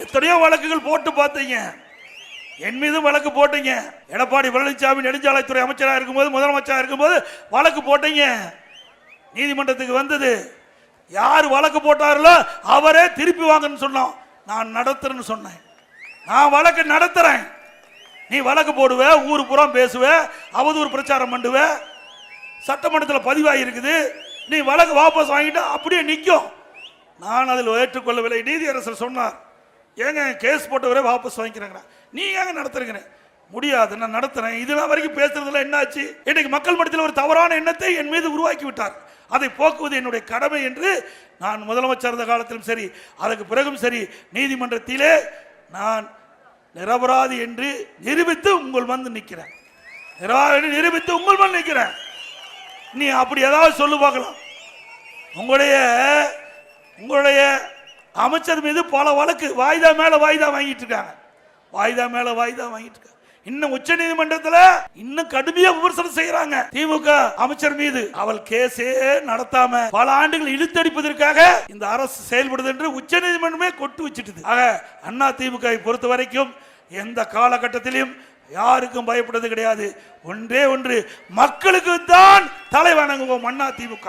எத்தனையோ வழக்குகள் போட்டு பார்த்தீங்க, என் மீதும் வழக்கு போட்டீங்க. எடப்பாடி பழனிசாமி நெடுஞ்சாலைத்துறை அமைச்சராக இருக்கும்போது, முதலமைச்சராக இருக்கும்போது வழக்கு போட்டீங்க. நீதிமன்றத்துக்கு வந்தது. யார் வழக்கு போட்டார்களோ அவரே திருப்பி வாங்கன்னு சொன்னோம். நான் நடத்துறேன்னு சொன்னேன். நான் வழக்கு நடத்துறேன். நீ வழக்கு போடுவ, ஊரு புறம் பேசுவ, அவதூறு பிரச்சாரம் பண்ணுவ, சட்டமன்றத்தில் பதிவாகி இருக்குது. நீ வழக்கு வாபஸ் வாங்கிட்டு அப்படியே நிற்கும். நான் அதில் ஏற்றுக்கொள்ளவில்லை. நீதியரசர் சொன்னார், ஏங்க கேஸ் போட்டவரே வாபஸ் வாங்கிக்கிறாங்க, நீ ஏங்க நடத்துறீங்க? முடியாது, நான் நடத்துறேன். இதெல்லாம் வரைக்கும் பேசுறதுல என்னாச்சு? இன்னைக்கு மக்கள் மத்தியில் ஒரு தவறான எண்ணத்தை என் மீது உருவாக்கி விட்டார். அதை போக்குவது என்னுடைய கடமை என்று நான் முதலமைச்சர் இருந்த காலத்திலும் சரி, அதற்கு பிறகும் சரி, நீதிமன்றத்திலே நான் நிரபராதி என்று நிரூபித்து உங்கள் வந்து நிற்கிறேன். நிரூபித்து உங்கள் வந்து நிற்கிறேன். நீ அப்படி ஏதாவது சொல்லு பார்க்கலாம். உங்களுடைய அமைச்சர் மீது பல வழக்கு வாய்தா மேல வாய்தா வாங்கிட்டு இருக்காங்க. வாய்தா மேல வாய்தா வாங்கிட்டு இருக்காங்க. இன்னும் உச்ச நீதிமன்றத்தில் இன்னும் கடுமையா விமர்சனம் செய்யறாங்க திமுக அமைச்சர் மீது. அவள் கேஸே நடத்தாம பல ஆண்டுகள் இழுத்தடிப்பதற்காக இந்த அரசு செயல்படுது என்று உச்ச நீதிமன்றமே கொட்டு வச்சிட்டு. ஆக அண்ணா திமுக பொறுத்த வரைக்கும் எந்த காலகட்டத்திலும் யாருக்கும் பயப்படுறது கிடையாது. ஒன்றே ஒன்று, மக்களுக்கு தான் தலை வணங்குவோம் அண்ணா திமுக.